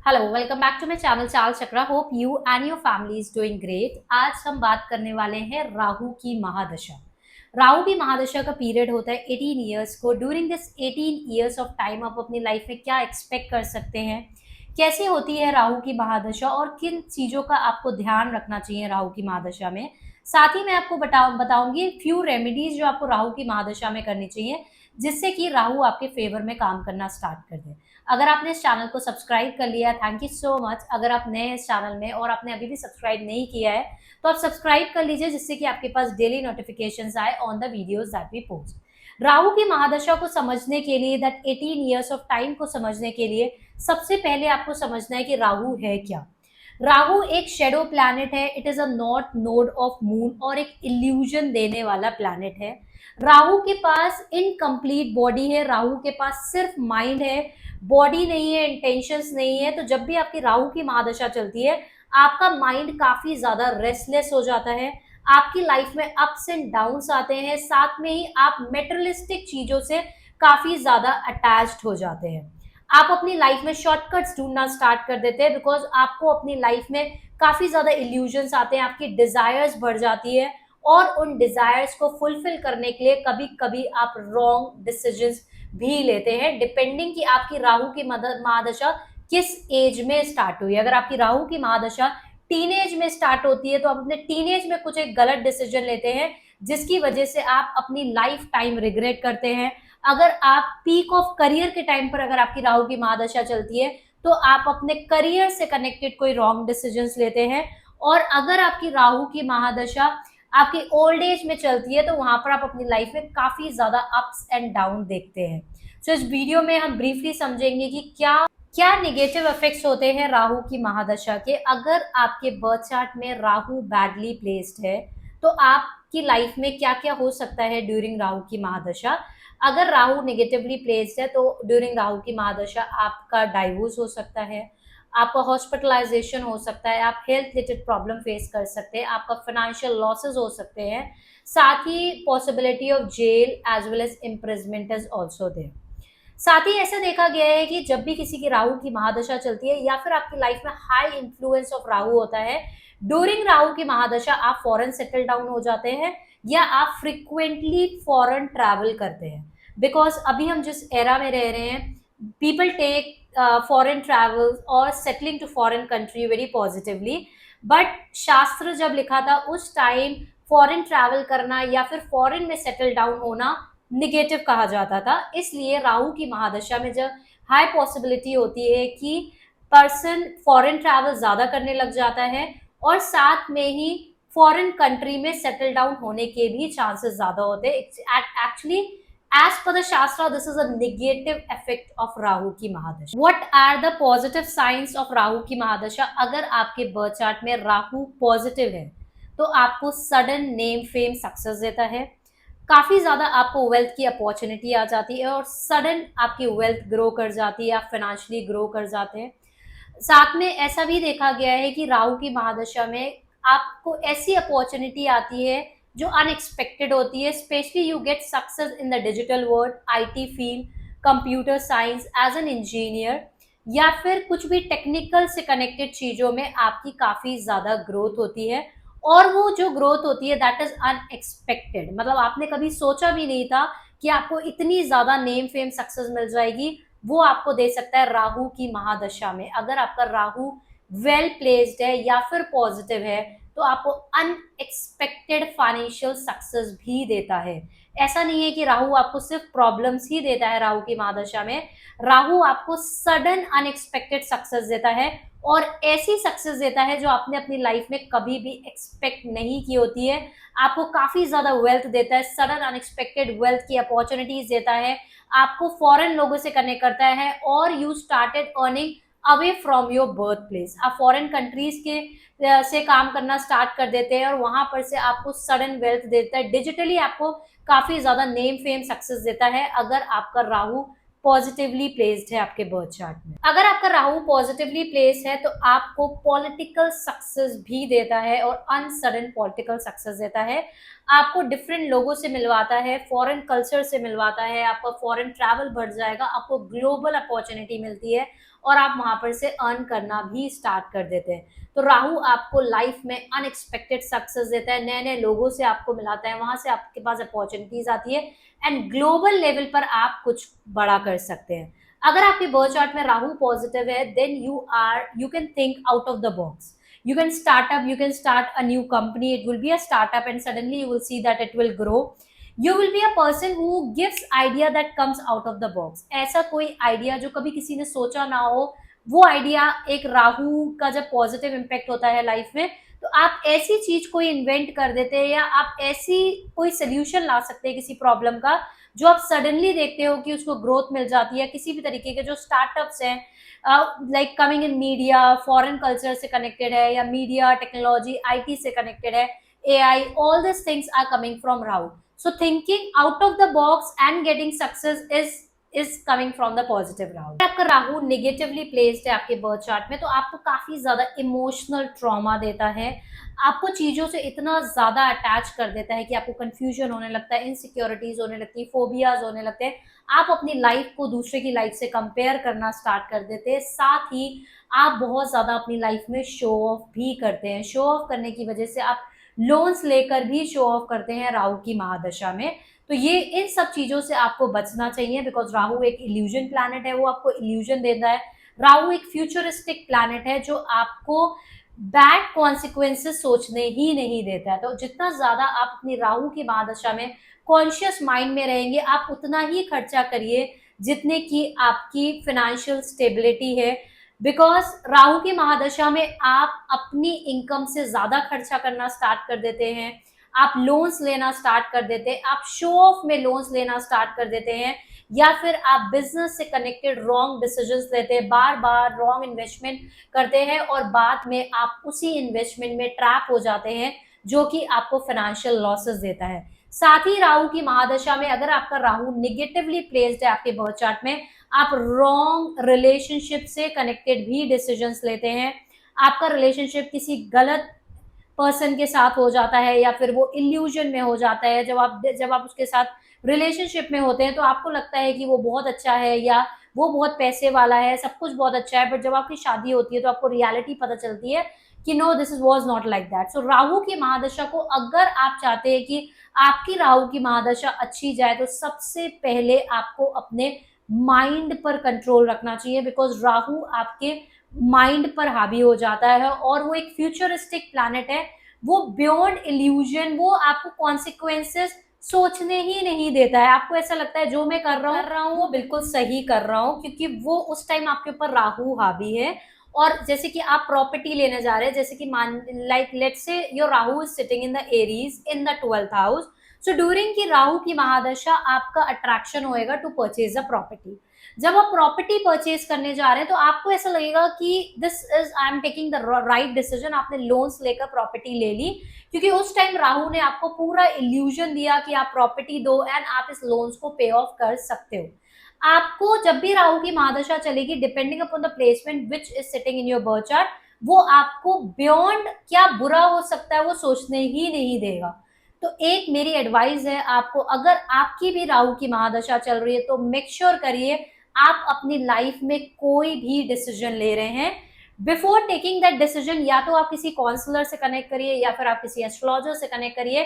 Hello, welcome back to my channel Chaal Chakra. Hope you and your family is doing great. आज हम बात करने वाले हैं राहु की महादशा। राहु की महादशा का पीरियड होता है 18 इयर्स को। During this 18 years of time आप अपनी लाइफ में क्या एक्सपेक्ट कर सकते हैं, कैसे होती है राहु की महादशा और किन चीज़ों का आपको ध्यान रखना चाहिए राहु की महादशा में। साथ ही मैं आपको बताऊंगी फ्यू रेमेडीज जो आपको राहु की महादशा में करनी चाहिए, जिससे कि राहु आपके फेवर में काम करना स्टार्ट कर दे। अगर आपने इस चैनल को सब्सक्राइब कर लिया, थैंक यू सो मच। अगर आप नए हैं इस चैनल में और आपने अभी भी सब्सक्राइब नहीं किया है, तो आप सब्सक्राइब कर लीजिए, जिससे कि आपके पास डेली नोटिफिकेशंस आए on the videos that we post. Rahu की महादशा को समझने के लिए, दैट 18 इयर्स ऑफ टाइम को समझने के लिए, सबसे पहले आपको समझना है कि राहु है क्या। राहु एक शेडो प्लैनेट है। It is a north node of moon और एक इल्यूजन देने वाला प्लैनेट है। राहु के पास इनकम्प्लीट बॉडी है। राहु के पास सिर्फ माइंड है, बॉडी नहीं है, इंटेंशंस नहीं है। तो जब भी आपकी राहु की महादशा चलती है, आपका माइंड काफी ज्यादा रेस्टलेस हो जाता है। आपकी लाइफ में अप्स एंड डाउन्स आते हैं। साथ में ही आप मेटेरियलिस्टिक चीजों से काफी ज्यादा अटैच्ड हो जाते हैं। आप अपनी लाइफ में शॉर्टकट्स ढूंढना स्टार्ट कर देते हैं, बिकॉज आपको अपनी लाइफ में काफी ज्यादा इल्यूजन्स आते हैं। आपकी डिजायर्स बढ़ जाती है और उन डिजायर्स को फुलफिल करने के लिए कभी कभी आप रॉन्ग डिसीजंस भी लेते हैं, डिपेंडिंग कि आपकी राहु की महादशा किस एज में स्टार्ट हुई। अगर आपकी राहु की महादशा टीनेज में स्टार्ट होती है, तो आप अपने टीनेज में कुछ एक गलत डिसीजन लेते हैं, जिसकी वजह से आप अपनी लाइफ टाइम रिग्रेट करते हैं। अगर आप पीक ऑफ करियर के टाइम पर अगर आपकी राहु की महादशा चलती है, तो आप अपने करियर से कनेक्टेड कोई रॉन्ग डिसीजंस लेते हैं। और अगर आपकी राहु की महादशा आपकी ओल्ड एज में चलती है, तो वहां पर आप अपनी लाइफ में काफी ज्यादा अप्स एंड डाउन देखते हैं। सो इस वीडियो में हम ब्रीफली समझेंगे कि क्या क्या नेगेटिव इफेक्ट्स होते हैं राहु की महादशा के। अगर आपके बर्थ चार्ट में राहु बैडली प्लेस्ड है, तो आपकी लाइफ में क्या क्या हो सकता है ड्यूरिंग राहु की महादशा। अगर राहु नेगेटिवली प्लेस्ड है, तो ड्यूरिंग राहु की महादशा आपका डाइवोर्स हो सकता है, आपका हॉस्पिटलाइजेशन हो सकता है, आप हेल्थ रिलेटेड प्रॉब्लम फेस कर सकते हैं, आपका फाइनेंशियल लॉसेस हो सकते हैं। साथ ही possibility of jail as well as imprisonment is also there. साथ ही ऐसा देखा गया है कि जब भी किसी की राहु की महादशा चलती है, या फिर आपकी लाइफ में हाई इन्फ्लुएंस ऑफ राहु होता है, ड्यूरिंग राहु की महादशा आप फॉरेन सेटल डाउन हो जाते हैं, या आप फ्रिक्वेंटली फॉरेन ट्रैवल करते हैं। बिकॉज अभी हम जिस एरा में रह रहे हैं, पीपल टेक फॉरेन ट्रैवल और settling to foreign country very positively. But शास्त्र जब लिखा था, उस टाइम फॉरेन ट्रैवल करना या फिर फॉरेन में सेटल डाउन होना निगेटिव कहा जाता था। इसलिए राहु की महादशा में जब हाई पॉसिबिलिटी होती है कि पर्सन फॉरेन ट्रैवल ज्यादा करने लग जाता है, और साथ में ही फॉरेन कंट्री में सेटल डाउन होने के भी चांसेस ज्यादा होते हैं। Actually as per the shastra, this is a negative effect of Rahu की महादशा। What are the positive science of Rahu की महादशा। अगर आपके बर्थ चार्ट में राहु पॉजिटिव है, तो आपको सडन नेम फेम सक्सेस देता है। काफी ज्यादा आपको वेल्थ की अपॉर्चुनिटी आ जाती है, और सडन आपकी वेल्थ ग्रो कर जाती है, आप फाइनेंशियली ग्रो कर जाते हैं। साथ में ऐसा भी देखा गया है कि राहु की महादशा में आपको ऐसी अपॉर्चुनिटी आती है जो अनएक्सपेक्टेड होती है। Specially you get success in the digital world, IT field, computer science as an engineer, या फिर कुछ भी टेक्निकल से कनेक्टेड चीजों में आपकी काफी ज्यादा ग्रोथ होती है। और वो जो ग्रोथ होती है, दैट इज अनएक्सपेक्टेड। मतलब आपने कभी सोचा भी नहीं था कि आपको इतनी ज्यादा नेम फेम सक्सेस मिल जाएगी। वो आपको दे सकता है राहु की महादशा में। अगर आपका राहु वेल प्लेस्ड है या फिर पॉजिटिव है, तो आपको अनएक्सपेक्टेड फाइनेंशियल सक्सेस भी देता है। ऐसा नहीं है कि राहु आपको सिर्फ प्रॉब्लम्स ही देता है। राहु की महादशा में राहु आपको सडन अनएक्सपेक्टेड सक्सेस देता है, और ऐसी सक्सेस देता है जो आपने अपनी लाइफ में कभी भी एक्सपेक्ट नहीं की होती है। आपको काफी ज्यादा वेल्थ देता है, सडन अनएक्सपेक्टेड वेल्थ की अपॉर्चुनिटीज देता है, आपको फॉरेन लोगों से कनेक्ट करता है, और you started earning away from your birth place. आप फॉरेन कंट्रीज के से काम करना स्टार्ट कर देते हैं, और वहां पर से आपको सडन वेल्थ देता है। डिजिटली आपको काफी ज्यादा नेम फेम सक्सेस देता है, अगर आपका राहु पॉजिटिवली प्लेस्ड है आपके बर्थ चार्ट में। अगर आपका राहु पॉजिटिवली प्लेस्ड है, तो आपको पॉलिटिकल सक्सेस भी देता है, और अनसडन पॉलिटिकल सक्सेस देता है। आपको डिफरेंट लोगों से मिलवाता है, फॉरेन कल्चर से मिलवाता है, आपका फॉरेन ट्रैवल बढ़ जाएगा, आपको ग्लोबल अपॉर्चुनिटी मिलती है, और आप वहां पर से अर्न करना भी स्टार्ट कर देते हैं। तो राहु आपको लाइफ में अनएक्सपेक्टेड सक्सेस देता है, नए नए लोगों से आपको मिलाता है, वहां से आपके पास अपॉर्चुनिटीज आती है एंड ग्लोबल लेवल पर आप कुछ बड़ा कर सकते हैं। अगर आपके बर्थ चार्ट में राहु पॉजिटिव है then you can think out of the box, you can start up, you can start a new company, it will be a startup and suddenly you will see that it will grow. You will be a person who gives idea that comes out of the box. ऐसा कोई idea जो कभी किसी ने सोचा ना हो, वो आइडिया एक राहु का जब पॉजिटिव इम्पैक्ट होता है लाइफ में, तो आप ऐसी चीज कोई इन्वेंट कर देते हैं या आप ऐसी कोई सोल्यूशन ला सकते हैं किसी प्रॉब्लम का, जो आप सडनली देखते हो कि उसको ग्रोथ मिल जाती है। किसी भी तरीके के जो स्टार्टअप्स हैं like coming in media, foreign culture से कनेक्टेड है, या मीडिया टेक्नोलॉजी आईटी से कनेक्टेड है, AI, all this things are coming from Rahu. So thinking out of the box and getting success is coming from the positive Rahu. आपका Rahu negatively placed है आपके birth chart में, तो आपको काफी ज्यादा इमोशनल ट्रॉमा देता है, आपको चीजों से इतना ज्यादा अटैच कर देता है कि आपको कंफ्यूजन होने लगता है, इनसिक्योरिटीज होने लगती है, फोबियाज होने लगते हैं, आप अपनी लाइफ को दूसरे की लाइफ से कंपेयर करना स्टार्ट कर देते हैं, साथ ही आप बहुत ज्यादा अपनी लाइफ में शो ऑफ भी करते हैं। शो ऑफ करने की वजह से आप लोन्स लेकर भी शो ऑफ करते हैं राहु की महादशा में। तो ये इन सब चीजों से आपको बचना चाहिए, बिकॉज राहु एक इल्यूजन प्लैनेट है, वो आपको इल्यूजन देता है। राहु एक फ्यूचरिस्टिक प्लैनेट है जो आपको बैड कॉन्सिक्वेंसेस सोचने ही नहीं देता है। तो जितना ज्यादा आप अपनी राहु की महादशा में कॉन्शियस माइंड में रहेंगे, आप उतना ही खर्चा करिए जितने की आपकी फाइनेंशियल स्टेबिलिटी है। बिकॉज राहु की महादशा में आप अपनी इनकम से ज्यादा खर्चा करना स्टार्ट कर देते हैं, आप लोन्स लेना स्टार्ट कर देते हैं, आप शो ऑफ में लोन्स लेना स्टार्ट कर देते हैं, या फिर आप बिजनेस से कनेक्टेड रॉन्ग डिसीजंस लेते हैं, बार बार रॉन्ग इन्वेस्टमेंट करते हैं और बाद में आप उसी इन्वेस्टमेंट में ट्रैप हो जाते हैं जो कि आपको फाइनेंशियल लॉसेस देता है। साथ ही राहु की महादशा में अगर आपका राहु निगेटिवली प्लेस्ड है आपके बर्थ चार्ट में, आप रॉन्ग रिलेशनशिप से कनेक्टेड भी डिसीजंस लेते हैं, आपका रिलेशनशिप किसी गलत पर्सन के साथ हो जाता है या फिर वो इल्यूजन में हो जाता है। जब आप उसके साथ रिलेशनशिप में होते हैं तो आपको लगता है कि वो बहुत अच्छा है या वो बहुत पैसे वाला है, सब कुछ बहुत अच्छा है, बट जब आपकी शादी होती है तो आपको रियलिटी पता चलती है कि no, this was not like that. So Rahu की महादशा को अगर आप चाहते हैं कि आपकी राहु की महादशा अच्छी जाए, तो सबसे पहले आपको अपने माइंड पर कंट्रोल रखना चाहिए, बिकॉज राहु आपके माइंड पर हावी हो जाता है और वो एक फ्यूचरिस्टिक प्लैनेट है, वो बियॉन्ड इल्यूजन, वो आपको कॉन्सिक्वेंसेस सोचने ही नहीं देता है। आपको ऐसा लगता है जो मैं कर रहा हूँ वो बिल्कुल सही कर रहा हूँ, क्योंकि वो उस टाइम आपके ऊपर राहु हावी है। और जैसे कि आप प्रॉपर्टी लेने जा रहे हैं, जैसे कि मान like let's say your Rahu is sitting in the Aries in the 12th house, so during की राहु की महादशा आपका अट्रैक्शन होएगा टू परचेज अ प्रॉपर्टी। जब आप प्रॉपर्टी परचेज करने जा रहे हैं तो आपको ऐसा लगेगा कि this is I am taking the right decision, आपने लोन्स लेकर प्रॉपर्टी ले ली, क्योंकि उस टाइम राहु ने आपको पूरा इल्यूजन दिया कि आप प्रॉपर्टी दो एंड आप इस लोन्स को पे ऑफ कर सकते हो। आपको जब भी राहु की महादशा चलेगी, depending upon the placement which is sitting in your birth chart, वो आपको बियॉन्ड क्या बुरा हो सकता है वो सोचने ही नहीं देगा। तो एक मेरी एडवाइस है आपको, अगर आपकी भी राहु की महादशा चल रही है तो मेक श्योर करिए आप अपनी लाइफ में कोई भी डिसीजन ले रहे हैं, बिफोर टेकिंग दैट डिसीजन या तो आप किसी काउंसलर से कनेक्ट करिए या फिर आप किसी एस्ट्रोलॉजर से कनेक्ट करिए।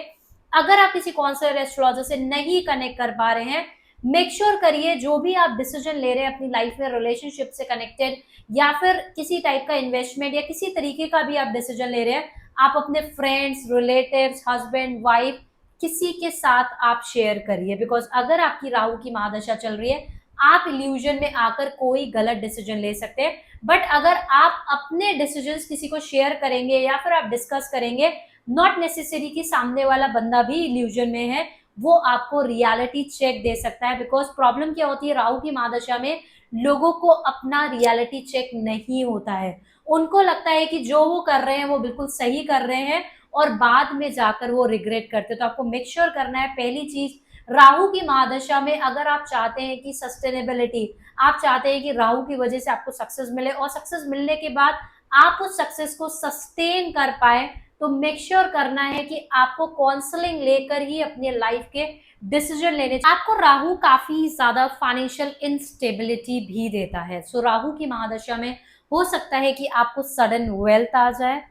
अगर आप किसी काउंसलर एस्ट्रोलॉजर से नहीं कनेक्ट कर पा रहे हैं, मेक श्योर करिए जो भी आप डिसीजन ले रहे हैं अपनी लाइफ में रिलेशनशिप से कनेक्टेड या फिर किसी टाइप का इन्वेस्टमेंट या किसी तरीके का भी आप डिसीजन ले रहे हैं, आप अपने फ्रेंड्स, रिलेटिव्स, हस्बैंड, वाइफ, किसी के साथ आप शेयर करिए। बिकॉज अगर आपकी राहु की महादशा चल रही है, आप इल्यूजन में आकर कोई गलत डिसीजन ले सकते हैं, बट अगर आप अपने डिसीजंस किसी को शेयर करेंगे या फिर आप डिस्कस करेंगे, नॉट नेसेसरी कि सामने वाला बंदा भी इल्यूजन में है, वो आपको रियलिटी चेक दे सकता है। बिकॉज प्रॉब्लम क्या होती है, राहु की महादशा में लोगों को अपना रियलिटी चेक नहीं होता है, उनको लगता है कि जो वो कर रहे हैं वो बिल्कुल सही कर रहे हैं और बाद में जाकर वो रिग्रेट करते हैं। तो आपको मेक श्योर करना है, पहली चीज, राहु की महादशा में अगर आप चाहते हैं कि सस्टेनेबिलिटी, आप चाहते हैं कि राहु की वजह से आपको सक्सेस मिले और सक्सेस मिलने के बाद आप उस सक्सेस को सस्टेन कर पाए, तो मेक श्योर करना है कि आपको काउंसलिंग लेकर ही अपने लाइफ के डिसीजन लेने। आपको राहु काफी ज्यादा फाइनेंशियल इंस्टेबिलिटी भी देता है। सो राहु की महादशा में हो सकता है कि आपको सडन वेल्थ आ जाए,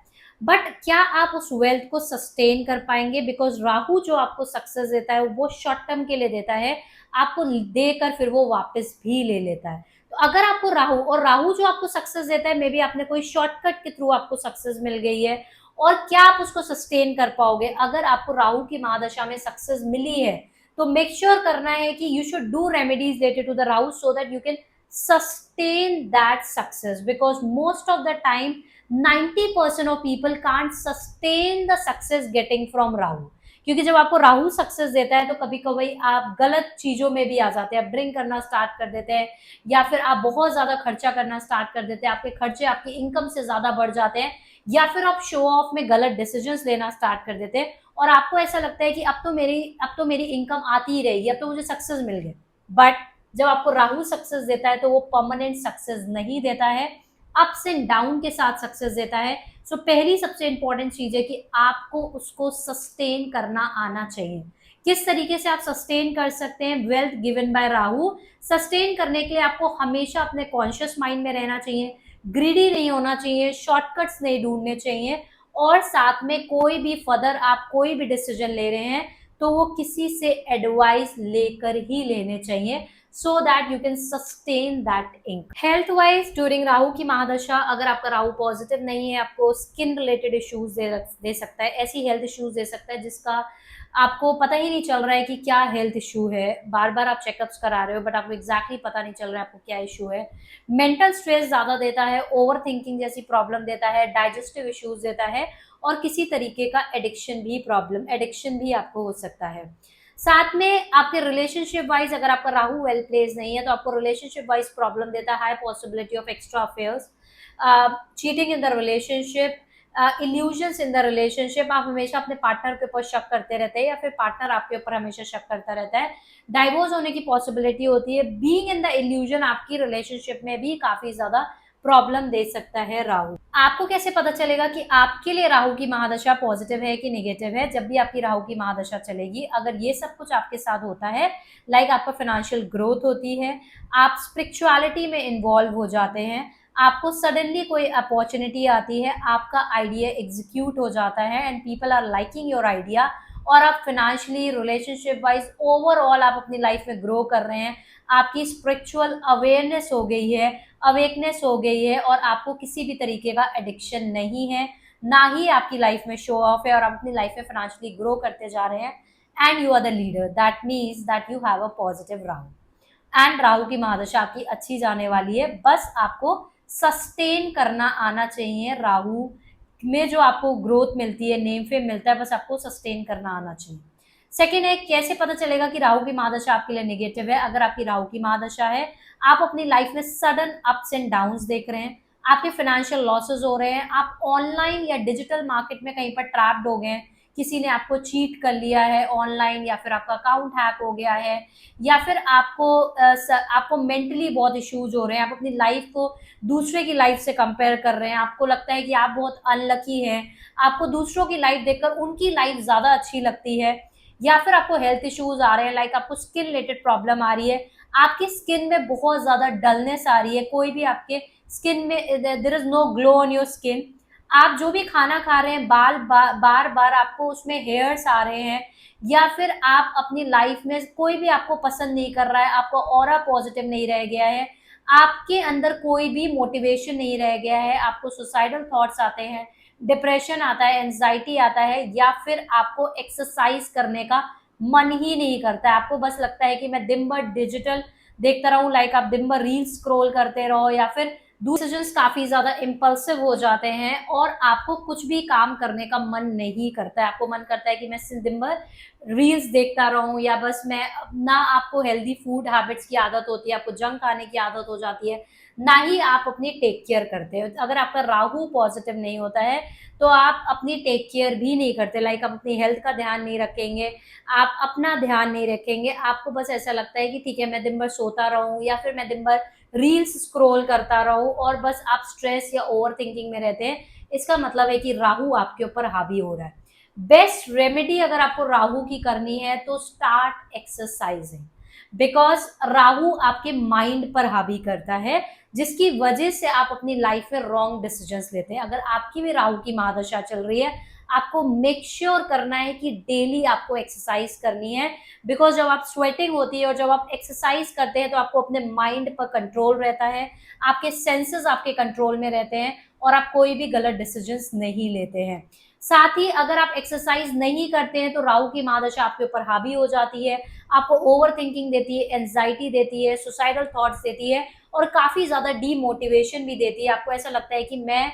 बट क्या आप उस वेल्थ को सस्टेन कर पाएंगे? बिकॉज राहु जो आपको सक्सेस देता है वो शॉर्ट टर्म के लिए देता है, आपको देकर फिर वो वापस भी ले लेता है। तो अगर आपको राहु, और राहु जो आपको सक्सेस देता है, मे बी आपने कोई शॉर्टकट के थ्रू आपको सक्सेस मिल गई है, और क्या आप उसको सस्टेन कर पाओगे? अगर आपको राहु की महादशा में सक्सेस मिली है तो मेक श्योर करना है कि you should do remedies related to the Rahu so that you can sustain that success, because most of the time 90% of people can't sustain the success getting from Rahu. क्योंकि जब आपको राहु सक्सेस देता है तो कभी कभी आप गलत चीजों में भी आ जाते हैं, आप ड्रिंक करना स्टार्ट कर देते हैं, या फिर आप बहुत ज्यादा खर्चा करना स्टार्ट कर देते हैं, आपके खर्चे आपकी इनकम से ज्यादा बढ़ जाते हैं, या फिर आप शो ऑफ में गलत डिसीजंस लेना स्टार्ट कर देते हैं, और आपको ऐसा लगता है कि अब तो मेरी इनकम आती ही रहेगी, अब तो मुझे सक्सेस मिल गए। बट जब आपको राहु सक्सेस देता है तो वो परमानेंट सक्सेस नहीं देता है, अप्स एंड डाउन के साथ सक्सेस देता है। सो पहली सबसे इंपॉर्टेंट चीज है कि आपको उसको सस्टेन करना आना चाहिए। किस तरीके से आप सस्टेन कर सकते हैं? Wealth given by Rahu sustain करने के लिए आपको हमेशा अपने कॉन्शियस माइंड में रहना चाहिए, ग्रीडी नहीं होना चाहिए, शॉर्टकट्स नहीं ढूंढने चाहिए, और साथ में कोई भी फर्दर आप कोई भी डिसीजन ले रहे हैं तो वो किसी से एडवाइस लेकर ही लेने चाहिए, so that you can sustain that income. Health wise during Rahu की महादशा, अगर आपका राहु पॉजिटिव नहीं है, आपको स्किन रिलेटेड इश्यूज दे सकता है, ऐसी हेल्थ इश्यूज दे सकता है जिसका आपको पता ही नहीं चल रहा है कि क्या हेल्थ इशू है। बार बार आप चेकअप्स करा रहे हो बट आपको एग्जैक्टली पता नहीं चल रहा है आपको क्या इशू है। मेंटल स्ट्रेस ज्यादा देता है, ओवर थिंकिंग जैसी प्रॉब्लम देता है, डाइजेस्टिव इश्यूज देता है, और किसी तरीके का एडिक्शन भी आपको हो सकता है। साथ में आपके रिलेशनशिप वाइज, अगर आपका राहु वेल प्लेस नहीं है तो आपको रिलेशनशिप वाइज प्रॉब्लम देता है, high possibility of extra affairs, cheating in the relationship, illusions in the relationship, आप हमेशा अपने पार्टनर के ऊपर शक करते रहते हैं या फिर पार्टनर आपके ऊपर हमेशा शक करता रहता है, डाइवोर्स होने की पॉसिबिलिटी होती है, बीइंग इन द इल्यूजन आपकी रिलेशनशिप में भी काफी ज्यादा प्रॉब्लम दे सकता है राहु। आपको कैसे पता चलेगा कि आपके लिए राहु की महादशा पॉजिटिव है कि नेगेटिव है? जब भी आपकी राहु की महादशा चलेगी, अगर ये सब कुछ आपके साथ होता है, लाइक आपका फाइनेंशियल ग्रोथ होती है, आप स्पिरिचुअलिटी में इन्वॉल्व हो जाते हैं, आपको सडनली कोई अपॉर्चुनिटी आती है, आपका आइडिया एग्जीक्यूट हो जाता है and people are liking your idea, और आप फाइनेंशियली, रिलेशनशिप वाइज, ओवरऑल आप अपनी लाइफ में ग्रो कर रहे हैं, आपकी स्पिरिचुअल अवेयरनेस हो गई है, अवेकनेस हो गई है, और आपको किसी भी तरीके का एडिक्शन नहीं है, ना ही आपकी लाइफ में शो ऑफ है, और आप अपनी लाइफ में फाइनेंशियली ग्रो करते जा रहे हैं, and you are the leader. That means that you have a positive Rahu, and Rahu की महादशा आपकी अच्छी जाने वाली है। बस आपको सस्टेन करना आना चाहिए। राहु में जो आपको ग्रोथ मिलती है, नेम फेम मिलता है, बस आपको सस्टेन करना आना चाहिए। सेकेंड है, कैसे पता चलेगा कि राहु की महादशा आपके लिए नेगेटिव है? अगर आपकी राहु की महादशा है, आप अपनी लाइफ में सडन अप्स एंड डाउन्स देख रहे हैं, आपके फाइनेंशियल लॉसेस हो रहे हैं, आप ऑनलाइन या डिजिटल मार्केट में कहीं पर ट्रैप्ड हो गए हैं, किसी ने आपको चीट कर लिया है ऑनलाइन, या फिर आपका अकाउंट हैक हो गया है, या फिर आपको मेंटली बहुत इश्यूज हो रहे हैं, आप अपनी लाइफ को दूसरे की लाइफ से कंपेयर कर रहे हैं, आपको लगता है कि आप बहुत अनलकी हैं, आपको दूसरों की लाइफ देखकर उनकी लाइफ ज़्यादा अच्छी लगती है, या फिर आपको हेल्थ इश्यूज आ रहे हैं, लाइक आपको स्किन रिलेटेड प्रॉब्लम आ रही है, आपकी स्किन में बहुत ज़्यादा डलनेस आ रही है, कोई भी आपके स्किन में there is no glow on your skin, आप जो भी खाना खा रहे हैं बार बार आपको उसमें हेयर्स आ रहे हैं, या फिर आप अपनी लाइफ में कोई भी आपको पसंद नहीं कर रहा है, आपका ऑरा पॉजिटिव नहीं रह गया है, आपके अंदर कोई भी मोटिवेशन नहीं रह गया है, आपको सुसाइडल थॉट्स आते हैं, डिप्रेशन आता है, एंजाइटी आता है, या फिर आपको एक्सरसाइज करने का मन ही नहीं करता है, आपको बस लगता है कि मैं दिन भर डिजिटल देखता रहूं, लाइक आप दिन भर रील स्क्रॉल करते रहो, या फिर डिसीजंस काफी ज्यादा इम्पल्सिव हो जाते हैं, और आपको कुछ भी काम करने का मन नहीं करता है, आपको मन करता है कि मैं दिन भर रील्स देखता रहूं, या बस मैं ना, आपको हेल्दी फूड हैबिट्स की आदत होती है, आपको जंक खाने की आदत हो जाती है, ना ही आप अपनी टेक केयर करते हो। अगर आपका राहु पॉजिटिव नहीं होता है तो आप अपनी टेक केयर भी नहीं करते, लाइक आप अपनी हेल्थ का ध्यान नहीं रखेंगे, आप अपना ध्यान नहीं रखेंगे, आपको बस ऐसा लगता है कि ठीक है मैं दिन भर सोता रहूं, या फिर मैं दिन भर रील्स स्क्रॉल करता रहो और बस आप स्ट्रेस या ओवर थिंकिंग में रहते हैं, इसका मतलब है कि राहु आपके ऊपर हावी हो रहा है। बेस्ट रेमेडी अगर आपको राहु की करनी है तो स्टार्ट एक्सरसाइजिंग, बिकॉज राहु आपके माइंड पर हावी करता है, जिसकी वजह से आप अपनी लाइफ में रॉन्ग डिसीजंस लेते हैं। अगर आपकी भी राहु की महादशा चल रही है, आपको मेक श्योर करना है कि डेली आपको एक्सरसाइज करनी है, बिकॉज जब आप स्वेटिंग होती है और जब आप एक्सरसाइज करते हैं तो आपको अपने माइंड पर कंट्रोल रहता है, आपके सेंसेस आपके कंट्रोल में रहते हैं और आप कोई भी गलत डिसीजंस नहीं लेते हैं। साथ ही अगर आप एक्सरसाइज नहीं करते हैं तो राहु की महादशा आपके ऊपर हावी हो जाती है, आपको ओवर थिंकिंग देती है, एंजाइटी देती है, सुसाइडल थॉट्स देती है और काफी ज्यादा डीमोटिवेशन भी देती है। आपको ऐसा लगता है कि मैं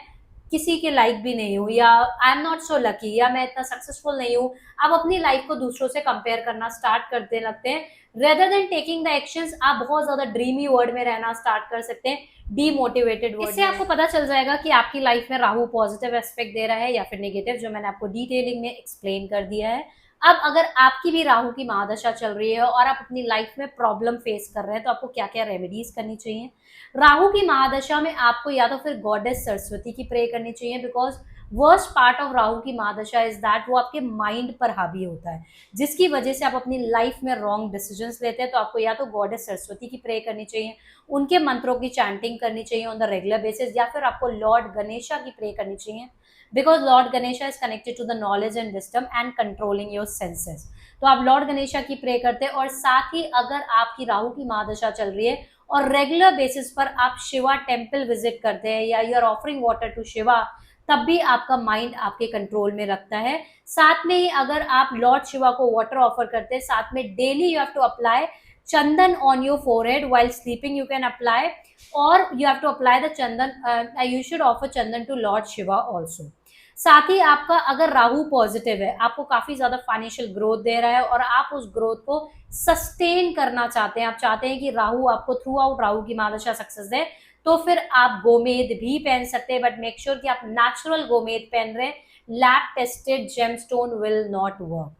किसी के लायक भी नहीं हूँ, या I am not so lucky, या मैं इतना सक्सेसफुल नहीं हूँ। आप अपनी लाइफ को दूसरों से कंपेयर करना स्टार्ट करते लगते हैं, rather than taking the actions आप बहुत ज्यादा ड्रीमी वर्ड में रहना स्टार्ट कर सकते हैं, डीमोटिवेटेड वर्ड। इससे आपको पता चल जाएगा कि आपकी लाइफ में राहु पॉजिटिव एस्पेक्ट दे रहा है या फिर नेगेटिव, जो मैंने आपको डिटेलिंग में एक्सप्लेन कर दिया है। अब अगर आपकी भी राहु की महादशा चल रही है और आप अपनी लाइफ में प्रॉब्लम फेस कर रहे हैं तो आपको क्या क्या रेमेडीज करनी चाहिए। राहु की महादशा में आपको या तो फिर गॉडेस सरस्वती की प्रे करनी चाहिए, because worst part of Rahu की महादशा इज दैट वो आपके माइंड पर हावी होता है, जिसकी वजह से आप अपनी लाइफ में रॉन्ग डिसीजंस लेते हैं। तो आपको या तो गॉडेस सरस्वती की प्रे करनी चाहिए, उनके मंत्रों की चैंटिंग करनी चाहिए ऑन द रेगुलर बेसिस, या फिर आपको लॉर्ड गणेशा की प्रे करनी चाहिए, because lord Ganesha is connected to the knowledge and wisdom and controlling your senses. तो आप लॉर्ड गणेशा की प्रे करते हैं। और साथ ही अगर आपकी राहु की महादशा चल रही है और रेगुलर बेसिस पर आप शिवा टेम्पल विजिट करते हैं या you are offering water to Shiva, तब भी आपका माइंड आपके कंट्रोल में रखता है। साथ में ही अगर आप लॉर्ड शिवा को वाटर ऑफर करते हैं, साथ में daily you have to apply chandan on your forehead while sleeping, you can apply, और you have to apply the chandan, you should offer chandan to lord Shiva also. साथ ही आपका अगर राहु पॉजिटिव है, आपको काफी ज्यादा फाइनेंशियल ग्रोथ दे रहा है और आप उस ग्रोथ को सस्टेन करना चाहते हैं, आप चाहते हैं कि राहु आपको थ्रू आउट राहु की महादशा सक्सेस दे, तो फिर आप गोमेद भी पहन सकते हैं, बट मेक श्योर कि आप नेचुरल गोमेद पहन रहे हैं। Lab tested gemstone will not work.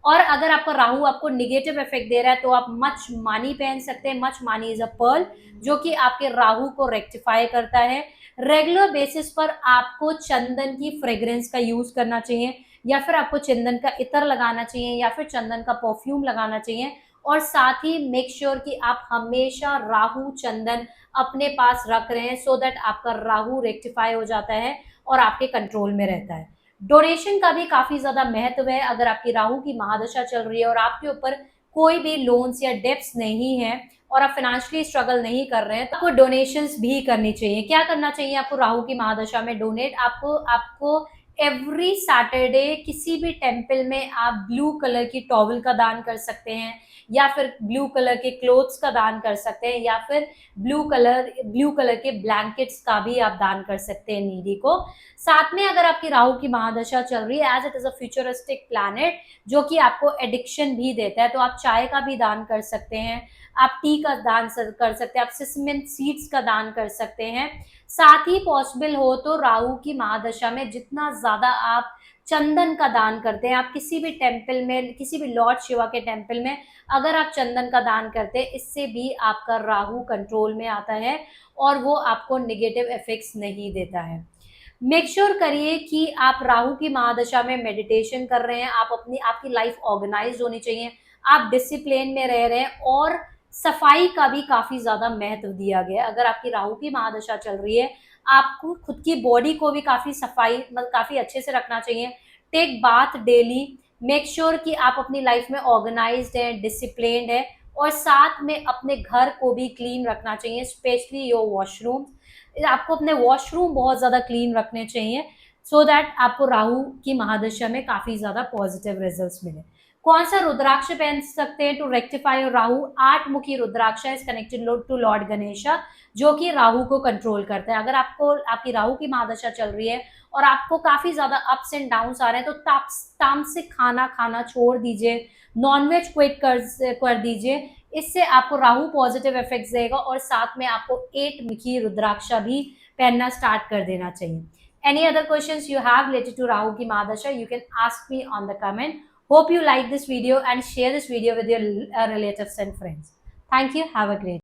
और अगर आपका राहु आपको निगेटिव इफेक्ट दे रहा है तो आप मच मानी पहन सकते हैं। मच मानी इज अ पर्ल जो कि आपके राहु को रेक्टिफाई करता है। रेगुलर बेसिस पर आपको चंदन की फ्रेग्रेंस का यूज करना चाहिए, या फिर आपको चंदन का इत्र लगाना चाहिए, या फिर चंदन का परफ्यूम लगाना चाहिए। और साथ ही मेक श्योर कि आप हमेशा राहु चंदन अपने पास रख रहे हैं, सो दैट आपका राहु रेक्टिफाई हो जाता है और आपके कंट्रोल में रहता है। डोनेशन का भी काफी ज्यादा महत्व है। अगर आपकी राहु की महादशा चल रही है और आपके ऊपर कोई भी लोन्स या डेब्ट्स नहीं है और आप फाइनेंशियली स्ट्रगल नहीं कर रहे हैं, तो आपको डोनेशंस भी करनी चाहिए। क्या करना चाहिए आपको राहु की महादशा में डोनेट? आपको एवरी सैटरडे किसी भी टेम्पल में आप ब्लू कलर की टॉवल का दान कर सकते हैं, या फिर ब्लू कलर के क्लोथ्स का दान कर सकते हैं, या फिर ब्लू कलर के ब्लैंकेट्स का भी आप दान कर सकते हैं नीडी को। साथ में अगर आपकी राहु की महादशा चल रही है, as it is a futuristic planet जो कि आपको एडिक्शन भी देता है, तो आप चाय का भी दान कर सकते हैं, आप टी का दान कर सकते हैं, आप सिसमिन सीड्स का दान कर सकते हैं। साथ ही पॉसिबल हो तो राहु की महादशा में जितना ज्यादा आप चंदन का दान करते हैं, आप किसी भी टेम्पल में, किसी भी लॉर्ड शिवा के टेम्पल में अगर आप चंदन का दान करते हैं, इससे भी आपका राहु कंट्रोल में आता है और वो आपको निगेटिव इफेक्ट्स नहीं देता है। मेक श्योर करिए कि आप राहु की महादशा में मेडिटेशन कर रहे हैं, आपकी लाइफ ऑर्गेनाइज्ड होनी चाहिए, आप डिसिप्लिन में रह रहे हैं, और सफाई का भी काफी ज्यादा महत्व दिया गया है। अगर आपकी राहु की महादशा चल रही है, आपको खुद की बॉडी को भी काफी सफाई, मतलब काफी अच्छे से रखना चाहिए। Take bath daily, make sure कि आप अपनी लाइफ में ऑर्गेनाइज्ड है, डिसिप्लिन्ड है, और साथ में अपने घर को भी क्लीन रखना चाहिए, स्पेशली योर वॉशरूम। आपको अपने वॉशरूम बहुत ज्यादा क्लीन रखने चाहिए, सो दैट आपको राहु की महादशा में काफी ज्यादा पॉजिटिव रिजल्ट्स मिले। कौन सा रुद्राक्ष पहन सकते हैं to rectify Rahu? 8 mukhi rudraksha is connected to lord Ganesha, जो कि राहु को कंट्रोल करता है। अगर आपकी राहु की महादशा चल रही है और आपको काफी ज्यादा अप्स एंड डाउन्स आ रहे हैं, तो तामसिक खाना खाना छोड़ दीजिए, नॉनवेज क्विट कर दीजिए। इससे आपको राहु पॉजिटिव इफेक्ट्स देगा, और साथ में आपको 8 मुखी रुद्राक्षा भी पहनना स्टार्ट कर देना चाहिए। Any other questions you have related to Rahu ki Mahadasha, you can ask me on the comment. Hope you like this video and share this video with your relatives and friends. Thank you. Have a great day.